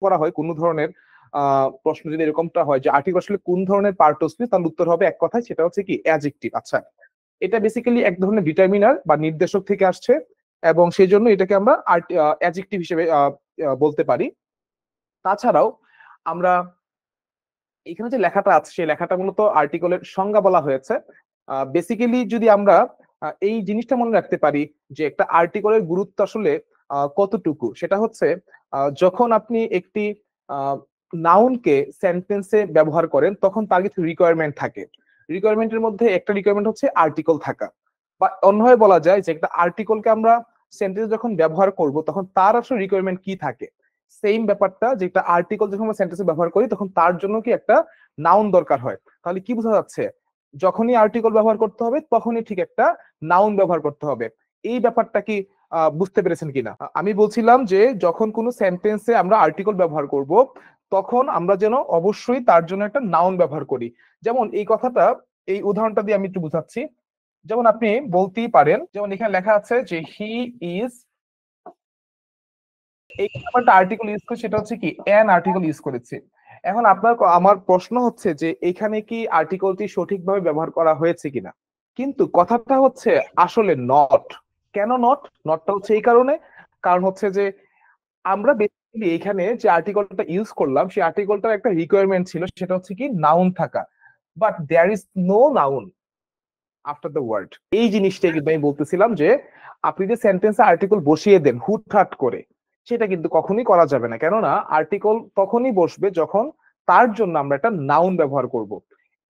করা হয় কোন ধরনের প্রশ্ন যদি এরকমটা হয় যে আর্টিকেল আসলে কোন ধরনের পার্ট অফ স্পিচ, তার উত্তর হবে এক কথায়, সেটা হচ্ছে কি অ্যাডজেক্টিভ। আচ্ছা, এটা বেসিক্যালি এক ধরনের ডিটারমিনার বা নির্দেশক থেকে আসছে, এবং সেই জন্য এটাকে আমরা অ্যাডজেক্টিভ হিসেবে বলতে পারি। তাছাড়াও আমরা এখানে যে লেখাটা আছে সেই লেখাটা মূলত আর্টিকেলের সংজ্ঞা বলা হয়েছে। বেসিক্যালি যদি আমরা এই জিনিসটা মনে রাখতে পারি যে একটা আর্টিকেলের গুরুত্ব আসলে কতটুকু, সেটা হচ্ছে যখন আপনি একটি নাউনকে সেন্টেন্সে ব্যবহার করেন তখন তার কিছু রিকোয়ারমেন্ট থাকে। রিকোয়ারমেন্টের মধ্যে একটা রিকোয়ারমেন্ট হচ্ছে আর্টিকেল থাকা, বা অন্যভাবে বলা যায় যে একটা আর্টিকেলকে আমরা সেন্টেন্সে যখন ব্যবহার করব তখন তার আসলে রিকোয়ারমেন্ট কি থাকে। সেম ব্যাপারটা, যে একটা আর্টিকেল যখন আমরা সেন্টেন্সে ব্যবহার করি তখন তার জন্য কি একটা নাউন দরকার হয়। তাহলে কি বোঝা যাচ্ছে, যখনই আর্টিকেল ব্যবহার করতে হবে তখনই ঠিক একটা নাউন ব্যবহার করতে হবে। এই ব্যাপারটা কি বুঝতে পেরেছেন কিনা? আমি বলছিলাম যে যখন কোনো সেন্টেন্সে আমরা আর্টিকেল ব্যবহার করব তখন আমরা যেন অবশ্যই তার জন্য একটা নাউন ব্যবহার করি। যেমন এই কথাটা, এই উদাহরণটা দিয়ে আমি একটু বুঝাচ্ছি। যেমন আপনি বলতেই পারেন, যেমন এখানে লেখা আছে যে হি ইজ, এই একটা আর্টিকেল ইউজ করে, সেটা হচ্ছে কি অ্যান আর্টিকেল ইউজ করেছে। এখন আমার প্রশ্ন হচ্ছে যে এখানে কি আর্টিকেলটি সঠিকভাবে ব্যবহার করা হয়েছে কিনা। কিন্তু কথাটা হচ্ছে আসলে নট। কেন নট? নটটা হচ্ছে এই কারণে, কারণ হচ্ছে যে আমরা বেসিক্যালি এখানে যে আর্টিকেলটা ইউজ করলাম সেই আর্টিকেলটার একটা রিকোয়ারমেন্ট ছিল, সেটা হচ্ছে কি নাউন থাকা। But there is no noun after the word. এই জিনিসটাই কিন্তু আমি বলতেছিলাম যে আপনি যে সেন্টেন্সে আর্টিকেল বসিয়ে দেন হুটহাট করে, সেটা কিন্তু কখনোই করা যাবে না। কেননা আর্টিকেল তখনই বসবে যখন তার জন্য আমরা একটা নাউন ব্যবহার করব।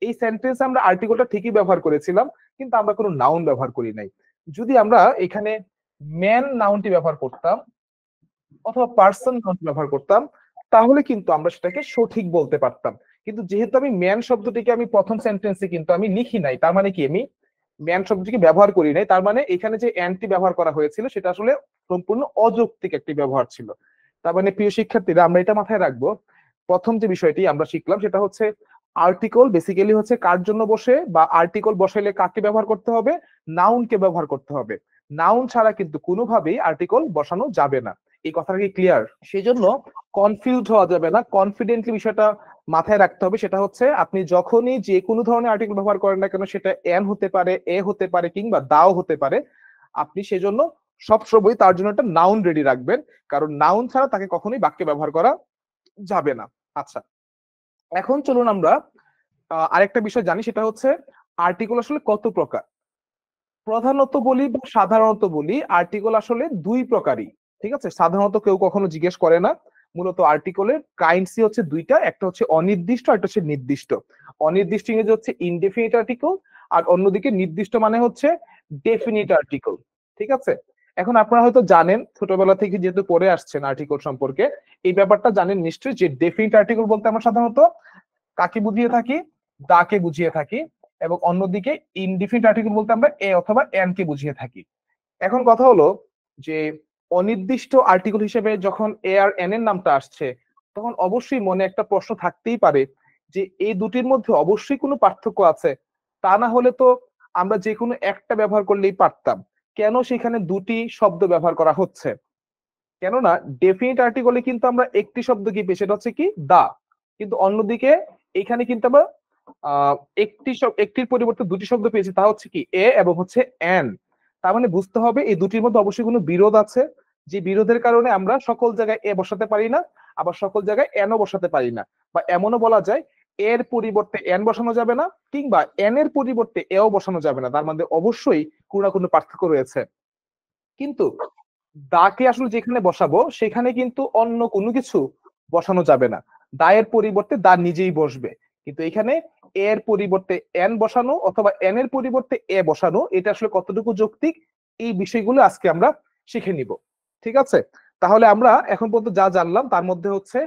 এই সেন্টেন্সে আমরা আর্টিকেলটা ঠিকই ব্যবহার করেছিলাম, কিন্তু আমরা কোনো নাউন ব্যবহার করি নাই। যদি আমরা এখানে ম্যান নাউনটি ব্যবহার করতাম অথবা পার্সন নাউনটি ব্যবহার করতাম, তাহলে কিন্তু আমরা সেটাকে সঠিক বলতে পারতাম। কিন্তু যেহেতু আমি ম্যান শব্দটিকে আমি প্রথম সেন্টেন্সে কিন্তু আমি লিখি নাই, তার মানে কি আমি ম্যান শব্দটিকে ব্যবহার করি নাই, তার মানে এখানে যে অ্যান্টি ব্যবহার করা হয়েছিল সেটা আসলে সম্পূর্ণ অযৌক্তিক একটি ব্যবহার ছিল। তার মানে প্রিয় শিক্ষার্থীরা, আমরা এটা মাথায় রাখবো। প্রথম যে বিষয়টি আমরা শিখলাম সেটা হচ্ছে আর্টিকেল বেসিক্যালি হচ্ছে কার জন্য বসে, বা আর্টিকেল বসাইলে কাকে ব্যবহার করতে হবে, নাউনকে ব্যবহার করতে হবে। নাউন ছাড়া কিন্তু কোনোভাবেই আর্টিকেল বসানো যাবে না। এই কথাটা কি ক্লিয়ার? সেই জন্য কনফিউজ হওয়া যাবে না, কনফিডেন্টলি বিষয়টা মাথায় রাখতে হবে। সেটা হচ্ছে আপনি যখনই যে কোনো ধরনের আর্টিকেল ব্যবহার করেন না কেন, সেটা এন হতে পারে, এ হতে পারে, কিংবা দাও হতে পারে, আপনি সেজন্য সবসময় তার জন্য একটা নাউন রেডি রাখবেন, কারণ নাউন ছাড়া তাকে কখনোই বাক্যে ব্যবহার করা যাবে না। আচ্ছা, এখন চলুন আমরা আরেকটা বিষয় জানি, সেটা হচ্ছে আর্টিকেল আসলে কত প্রকার। প্রধানত বলি বা সাধারণত বলি, আর্টিকেল আসলে দুই প্রকারই। ঠিক আছে, সাধারণত কেউ কখনো জিজ্ঞেস করে না। মূলত আর্টিকেলের কাইন্ডসই হচ্ছে দুইটা, একটা হচ্ছে অনির্দিষ্ট, একটা হচ্ছে নির্দিষ্ট। অনির্দিষ্ট ইংরেজি হচ্ছে ইনডেফিনিট আর্টিকেল, আর অন্যদিকে নির্দিষ্ট মানে হচ্ছে ডেফিনিট আর্টিকেল। ঠিক আছে, এখন আপনারা হয়তো জানেন, ছোটবেলা থেকে যেহেতু পড়ে আসছেন আর্টিকেল সম্পর্কে, এই ব্যাপারটা জানেন নিশ্চয়ই যে ডেফিনিট আর্টিকেল বলতে আমরা সাধারণত কাকে বুঝিয়ে থাকি, দাকে বুঝিয়ে থাকি, এবং অন্যদিকে ইনডিফিনিট আর্টিকেল বলতে আমরা এ অথবা এন কে বুঝিয়ে থাকি। এখন কথা হলো যে অনির্দিষ্ট আর্টিকেল হিসেবে যখন এ আর এন এর নামটা আসছে, তখন অবশ্যই মনে একটা প্রশ্ন থাকতেই পারে যে এই দুটির মধ্যে অবশ্যই কোনো পার্থক্য আছে। তা না হলে তো আমরা যে কোনো একটা ব্যবহার করলেই পারতাম, কেন সেখানে দুটি শব্দ ব্যবহার করা হচ্ছে? কেননা ডেফিনিট আর্টিকেলে কিন্তু আমরা একটি শব্দ কি পেয়েছি, সেটা হচ্ছে কি দা। কিন্তু অন্যদিকে এখানে কিন্তু আমরা একটির পরিবর্তে দুটি শব্দ পেয়েছি, তা হচ্ছে কি এ এবং হচ্ছে এন। তার মানে বুঝতে হবে এই দুটির মধ্যে অবশ্যই কোনো বিরোধ আছে, যে বিরোধের কারণে আমরা সকল জায়গায় এ বসাতে পারি না, আবার সকল জায়গায় এনও বসাতে পারি না। বা এমনও বলা যায় এর পরিবর্তে এন বসানো যাবে না, কিংবা এন এর পরিবর্তে এও বসানো যাবে না। তার মধ্যে অবশ্যই কোনো না কোনো পার্থক্য রয়েছে। কিন্তু দাকে আসলে যেখানে বসাবো সেখানে কিন্তু অন্য কোনো কিছু বসানো যাবে না, দায়ের পরিবর্তে দা নিজেই বসবে। কিন্তু এখানে এর পরিবর্তে এন বসানো অথবা এন এর পরিবর্তে এ বসানো, এটা আসলে কতটুকু যৌক্তিক, এই বিষয়গুলো আজকে আমরা শিখে নিব। ঠিক আছে, তাহলে আমরা এখন পর্যন্ত যা জানলাম তার মধ্যে হচ্ছে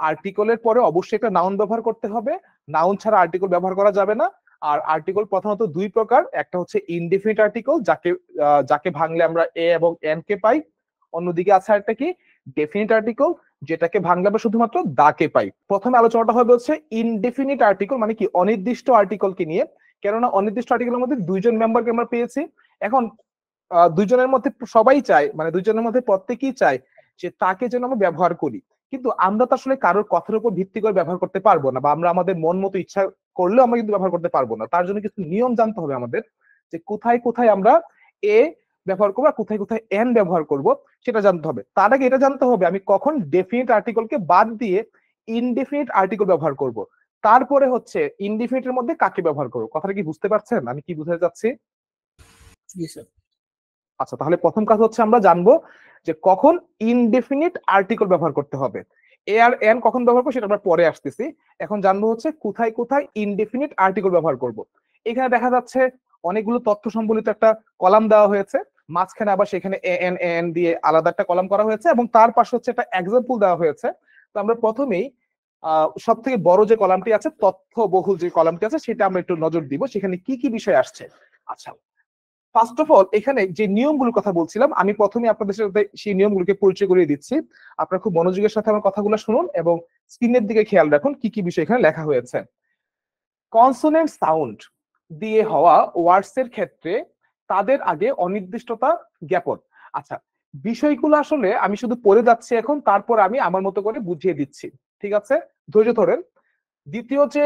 আর্টিকেলের পরে অবশ্যই একটা নাউন ব্যবহার করতে হবে, নাউন ছাড়া আর্টিকেল ব্যবহার করা যাবে না। আর আর্টিকেল প্রধানত দুই প্রকার, একটা হচ্ছে ইনডেফিনিট আর্টিকেল, যাকে ভাঙলে আমরা এ এবং এন কে পাই। অন্যদিকে আছে একটা কি ডেফিনিট আর্টিকেল, যেটাকে ভাঙলে আমরা শুধুমাত্র দাকে পাই। প্রথমে আলোচনাটা হবে হচ্ছে ইনডেফিনিট আর্টিকেল, মানে কি অনির্দিষ্ট আর্টিকেলকে নিয়ে। কেননা অনির্দিষ্ট আর্টিকেলের মধ্যে দুইজন মেম্বারকে আমরা পেয়েছি। এখন দুইজনের মধ্যে সবাই চায়, মানে দুইজনের মধ্যে প্রত্যেকেই চায় যে তাকে যেন আমরা ব্যবহার করি। কিন্তু আমরা তো আসলে কারোর কথার উপর ভিত্তি করে ব্যবহার করতে পারবো না, বা আমরা আমাদের মন মতো ইচ্ছা করলেও আমরা কিন্তু ব্যবহার করতে পারবো না। তার জন্য কিছু নিয়ম জানতে হবে আমাদের, যে কোথায় কোথায় আমরা এ ব্যবহার করবো আর কোথায় কোথায় এন ব্যবহার করব, সেটা জানতে হবে। তার আগে এটা জানতে হবে আমি কখন ডেফিনিট আর্টিকেলকে বাদ দিয়ে ইনডেফিনিট আর্টিকেল ব্যবহার করব, তারপরে হচ্ছে ইনডেফিনিটের মধ্যে কাকে ব্যবহার করবো। কথাটা কি বুঝতে পারছেন আমি কি বুঝাতে চাচ্ছি? আচ্ছা, তাহলে প্রথম কাজ হচ্ছে আমরা জানবো যে কখন ইনডেফিনিট আর্টিকেল ব্যবহার করতে হবে। এ আর এন কখন ব্যবহার করবো সেটা আমরা পরে আসতেছি। এখন জানবো হচ্ছে কোথায় কোথায় ইনডেফিনিট আর্টিকেল ব্যবহার করব। এখানে দেখা যাচ্ছে অনেকগুলো তথ্য সম্বলিত একটা কলাম দেওয়া হয়েছে, মাঝখানে আবার সেখানে এ এন এন দিয়ে আলাদা একটা কলাম করা হয়েছে, এবং তার পাশে হচ্ছে একটা এক্সাম্পল দেওয়া হয়েছে। তো আমরা প্রথমেই সব থেকে বড় যে কলামটি আছে, তথ্য বহুল যে কলামটি আছে, সেটা আমরা একটু নজর দিব, সেখানে কি কি বিষয় আসছে। আচ্ছা, ফার্স্ট অফ অল এখানে যে নিয়মগুলোর কথা বলছিলাম, আমি প্রথমে আপনাদের সাথে সেই নিয়মগুলোকে পরিচয় করিয়ে দিচ্ছি। আপনারা খুব মনোযোগের সাথে আমার কথাগুলো শুনুন এবং স্ক্রিনের দিকে খেয়াল রাখুন কি কি বিষয় এখানে লেখা হয়েছে। কনসোনেন্ট সাউন্ড দিয়ে হওয়া ওয়ার্ডস এর ক্ষেত্রে তাদের আগে অনির্দিষ্টতা জ্ঞাপন। আচ্ছা, বিষয়গুলো আসলে আমি শুধু পড়ে যাচ্ছি এখন, তারপর আমি আমার মতো করে বুঝিয়ে দিচ্ছি, ঠিক আছে? ধৈর্য ধরেন। দ্বিতীয় যে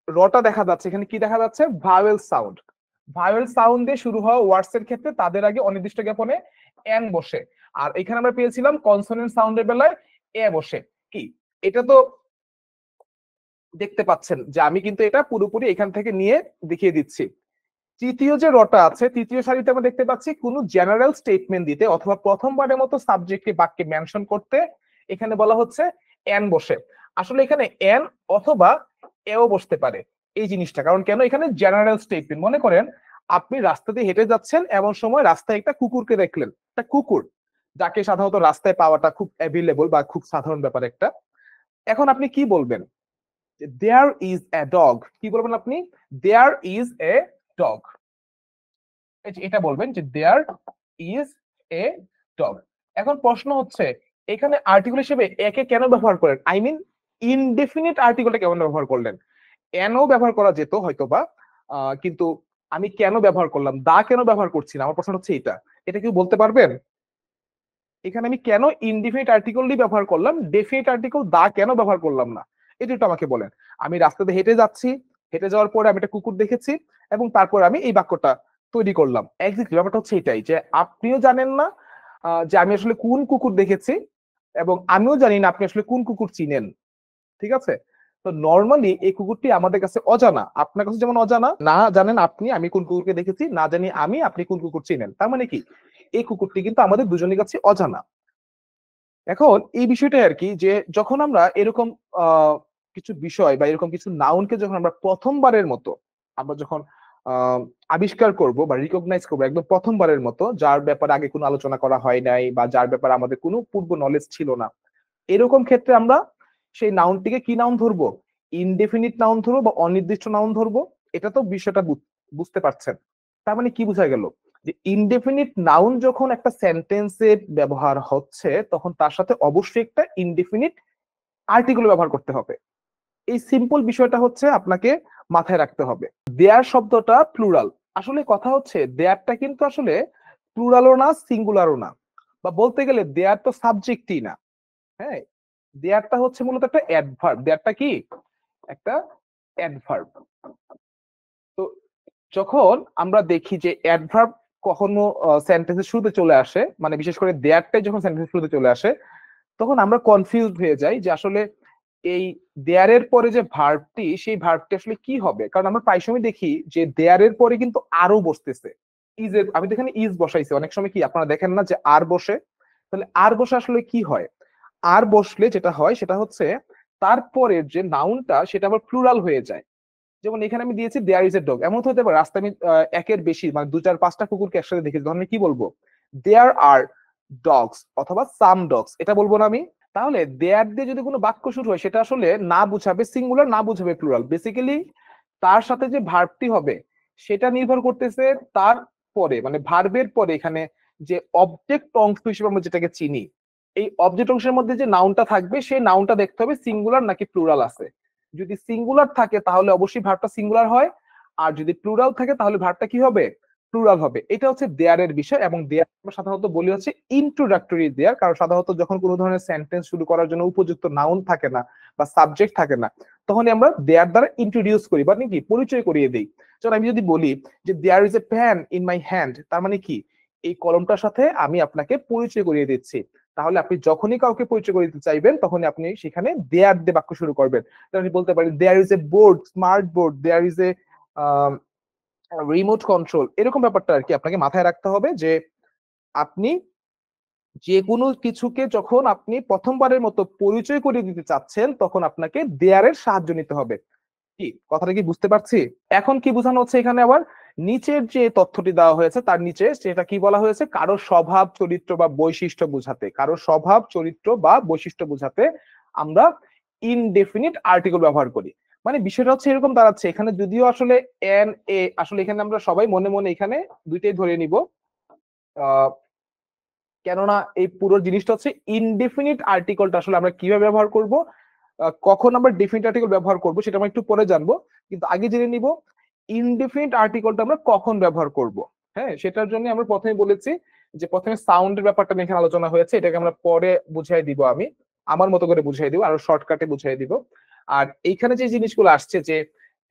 রটা দেখা যাচ্ছে, এখানে কি দেখা যাচ্ছে? Vowel sound. ভাওয়েল সাউন্ড দিয়ে শুরু হওয়া ওয়ার্ডস এর ক্ষেত্রে তাদের আগে অনির্দিষ্ট জ্ঞাপনে এন বসে। আর এখানে আমরা পেয়েছিলাম কনসোনেন্ট সাউন্ডের বেলায় এ বসে। কি এটা তো দেখতে পাচ্ছেন যে আমি কিন্তু এটা পুরোপুরি এখান থেকে নিয়ে দেখিয়ে দিচ্ছি। তৃতীয় যে রটা আছে, তৃতীয় সারিতে আমরা দেখতে পাচ্ছি কোন জেনারেল স্টেটমেন্ট দিতে অথবা প্রথমবারের মতো সাবজেক্টকে বাক্যে মেনশন করতে এখানে বলা হচ্ছে এন বসে। আসলে এখানে এন অথবা এও বসতে পারে এই জিনিসটা, কারণ কেন? এখানে জেনারেল স্টেটমেন্ট। মনে করেন আপনি রাস্তা দিয়ে হেঁটে যাচ্ছেন, এমন সময় রাস্তায় একটা কুকুরকে দেখলেন, একটা কুকুর যাকে সাধারণত রাস্তায় পাওয়াটা খুব অ্যাভেলেবল বা খুব সাধারণ ব্যাপার একটা। এখন আপনি কি বলবেন? There is a dog. কি বলবেন আপনি? There is a dog. এটা বলবেন যে দেয়ার ইজ এ ডগ। এখন প্রশ্ন হচ্ছে এখানে আর্টিকেল হিসেবে একে কেন ব্যবহার করেন? আই মিন ইনডেফিনিট আর্টিকেলটা কেন ব্যবহার করলেন? এনও ব্যবহার করা যেত হয়তোবা, কিন্তু আমি কেন ব্যবহার করলাম? দা কেন ব্যবহার করছি না? আমার প্রশ্ন হচ্ছে এটা। এটা কি বলতে পারবেন? এখানে আমি কেন ইনডিফিনিট আর্টিকেলই ব্যবহার করলাম, ডেফিনিট আর্টিকেল দা কেন ব্যবহার করলাম না? এটা একটু আমাকে বলেন। আমি রাস্তাতে হেঁটে যাচ্ছি, হেঁটে যাওয়ার পরে আমি একটা কুকুর দেখেছি এবং তারপর আমি এই বাক্যটা তৈরি করলাম। এক্স্যাক্টলি ব্যাপারটা হচ্ছে এটাই, যে আপনিও জানেন না যে আমি আসলে কোন কুকুর দেখেছি, এবং আমিও জানি না আপনি আসলে কোন কুকুর চিনেন। ঠিক আছে? তো নরমালি এই কুকুরটি আমাদের কাছে অজানা। আপনার কাছে যেমন অজানা, না জানেন আপনি আমি কোন কুকুরকে দেখেছি, না জানি আমি আপনি কোন কুকুর চিনেন। তার মানে কি এই কুকুরটি কিন্তু আমাদের দুজনের কাছে অজানা। এখন এই বিষয়টাই আর কি, যে যখন আমরা এরকম কিছু বিষয় বা এরকম কিছু নাউনকে যখন আমরা প্রথমবারের মতো আমরা যখন আবিষ্কার করব বা রিকগনাইজ করবো একদম প্রথমবারের মতো, যার ব্যাপারে আগে কোনো আলোচনা করা হয় নাই বা যার ব্যাপারে আমাদের কোনো পূর্ব নলেজ ছিল না, এরকম ক্ষেত্রে আমরা সেই নাউনটিকে কি নাউন ধরবো? ইনডেফিনিট নাউন ধরবো বা অনির্দিষ্ট নাউন ধরবো। এটা তো বিষয়টা বুঝতে পারছেন। তার মানে কি বোঝা গেল? যে ইনডেফিনিট নাউন যখন একটা সেন্টেন্সে ব্যবহার হচ্ছে, তখন তার সাথে অবশ্যই একটা ইনডেফিনিট আর্টিকেল ব্যবহার করতে হবে। এই সিম্পল বিষয়টা হচ্ছে আপনাকে মাথায় রাখতে হবে। দেয়ার শব্দটা প্লুরাল। আসলে কথা হচ্ছে দেয়ারটা কিন্তু আসলে প্লুরালও না, সিঙ্গুলারও না, বা বলতে গেলে দেয়ার তো সাবজেক্টই না। হ্যাঁ, দেয়ারটা হচ্ছে মূলত একটা অ্যাডভার্ব। দেয়ারটা কি? একটা অ্যাডভার্ব। তো যখন আমরা দেখি যে অ্যাডভার্ব কখনো সেন্টেন্সের শুরুতে চলে আসে, মানে বিশেষ করে দেয়ারটাই যখন সেন্টেন্সের শুরুতে চলে আসে, তখন আমরা কনফিউজড হয়ে যাই যে আসলে এই দেয়ারের পরে যে ভার্বটি, সেই ভার্বটি আসলে কি হবে। কারণ আমরা প্রায় সময় দেখি যে দেয়ারের পরে কিন্তু আরো বসতেছে। ইজ এর, আমি তো এখানে ইজ বসাইছি, অনেক সময় কি আপনারা দেখেন না যে আর বসে? তাহলে আর বসে আসলে কি হয়? আর বসলে যেটা হয় সেটা হচ্ছে তারপরের যে নাউনটা সেটা আবার প্লুরাল হয়ে যায়। যেমন এখানে আমি দিয়েছি দেয়ার ইজ এ ডগ। এমন হতে পারে রাস্তায় আমি একের বেশি মানে 2 4 5টা কুকুরকে একসাথে দেখেছি, তখন আমি কি বলবো? দেয়ার আর ডগস অথবা সাম ডগস, এটা বলবো না আমি? তাহলে দেয়ার দিয়ে যদি কোনো বাক্য শুরু হয়, সেটা আসলে না বুঝাবে সিঙ্গুলার, না বুঝাবে প্লুরাল। বেসিক্যালি তার সাথে যে ভার্বটি হবে সেটা নির্ভর করতেছে তার পরে, মানে ভার্বের পরে এখানে যে অবজেক্ট অংশ হিসেবে আমরা যেটাকে চিনি, এই অবজেক্ট অংশের মধ্যে যে নাউনটা থাকবে সেই নাউনটা দেখতে হবে সিঙ্গুলার নাকি প্লুরাল আছে। যদি সিঙ্গুলার থাকে তাহলে অবশ্যই ভার্বটা সিঙ্গুলার হয়, আর যদি প্লুরাল থাকে তাহলে ভার্বটা কি হবে? প্লুরাল হবে। এটা হচ্ছে দেয়ার এর বিষয়, এবং দেয়ার আমরা সাধারণত বলি হচ্ছে ইন্ট্রোডাক্টরি দেয়ার, কারণ সাধারণত যখন কোনো ধরনের সেন্টেন্স শুরু করার জন্য উপযুক্ত নাউন থাকে না বা সাবজেক্ট থাকে না, তখনই আমরা দেয়ার দ্বারা ইন্ট্রোডিউস করি বা কি পরিচয় করিয়ে দিই। যেমন আমি যদি বলি যে there is a pen in my hand, তার মানে কি এই কলমটার সাথে আমি আপনাকে পরিচয় করিয়ে দিচ্ছি। তাহলে আপনি যখনই কাউকে পরিচয় করে দিতে চাইবেন তখনই আপনি সেখানে দেয়ার দিয়ে বাক্য শুরু করবেন। আপনি বলতে পারেন there is a board, smart board, there is a remote control, এরকম ব্যাপারটা আর কি আপনাকে মাথায় রাখতে হবে যে আপনি যে কোনো কিছুকে যখন আপনি প্রথমবারের মতো পরিচয় করে দিতে চাচ্ছেন তখন আপনাকে দেয়ারের সাহায্য নিতে হবে। কি কথাটা কি বুঝতে পারছি? এখন কি বোঝানো হচ্ছে এখানে আবার নিচের যে তথ্যটি দেওয়া হয়েছে তার নিচে সেটা কি বলা হয়েছে, কারো স্বভাব চরিত্র বা বৈশিষ্ট্য বোঝাতে, কারো স্বভাব চরিত্র বা বৈশিষ্ট্য বোঝাতে আমরা ইনডেফিনিট আর্টিকেল ব্যবহার করি। মানে বিষয়টা হচ্ছে এরকম দাঁড়াচ্ছে, এখানে যদিও আসলে এন এ, আসলে এখানে আমরা সবাই মনে মনে এখানে দুইটাই ধরে নিব, কেননা এই পুরো জিনিসটা হচ্ছে ইনডেফিনিট আর্টিকেলটা আসলে আমরা কিভাবে ব্যবহার করব, কখন আমরা ডেফিনিট আর্টিকেল ব্যবহার করব সেটা আমরা একটু পরে জানবো, কিন্তু আগে জেনে নিব ইনডেফিনিট আর্টিকেলটা আমরা কখন ব্যবহার করব। হ্যাঁ, সেটার জন্য আমরা প্রথমে বলেছি যে প্রথমে সাউন্ডের ব্যাপারটা নিয়ে এখানে আলোচনা হয়েছে, এটাকে আমরা পরে বুঝিয়ে দিব, আমি আমার মতো করে বুঝিয়ে দিব, আরো শর্টকাটে বুঝিয়ে দিব। আর এইখানে যে জিনিসগুলো আসছে যে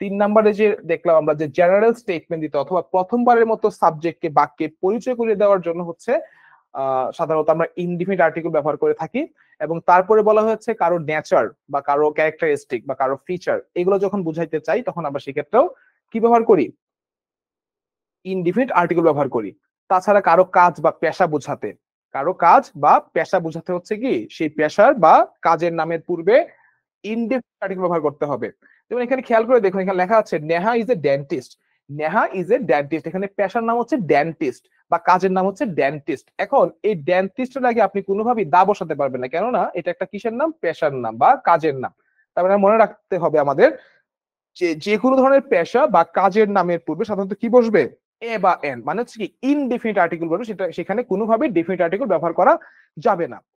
3 নম্বরে যে দেখলাম আমরা যে জেনারেল স্টেটমেন্ট দিতে অথবা প্রথমবারের মতো সাবজেক্টকে বাক্যে পরিচয় করে দেওয়ার জন্য হচ্ছে সাধারণত আমরা ইনডিফিনিট আর্টিকেল ব্যবহার করে থাকি। এবং তারপরে বলা হয়েছে কারো নেচার বা কারো ক্যারেক্টারিস্টিক বা কারো ফিচার, এগুলো যখন বুঝাইতে চাই তখন আমরা সেক্ষেত্রেও কি ব্যবহার করি, ইনডিফিনিট আর্টিকেল ব্যবহার করি। তাছাড়া কারো কাজ বা পেশা বোঝাতে, কারো কাজ বা পেশা বোঝাতে হচ্ছে কি সেই পেশার বা কাজের নামের পূর্বে ইনডেফিনিট আর্টিকেল ব্যবহার করতে হবে। যেমন এখানে খেয়াল করে দেখুন, এখানে লেখা আছে Neha is a dentist. Neha is a dentist, এখানে পেশার নাম হচ্ছে ডেন্টিস্ট বা কাজের নাম হচ্ছে ডেন্টিস্ট। এখন এই ডেন্টিস্টের আগে আপনি কোনোভাবেই দা বসাতে পারবেন না, কেননা এটা একটা কিসের নাম, পেশার নাম বা কাজের নাম। তার মানে মনে রাখতে হবে আমাদের যে যে কোনো ধরনের পেশা বা কাজের নামের পূর্বে সাধারণত কি বসবে, এ বা এন, মানে হচ্ছে কি ইনডেফিনিট আর্টিকেল বলবে, সেটা সেখানে কোনোভাবে ডেফিনিট আর্টিকেল ব্যবহার করা যাবে না।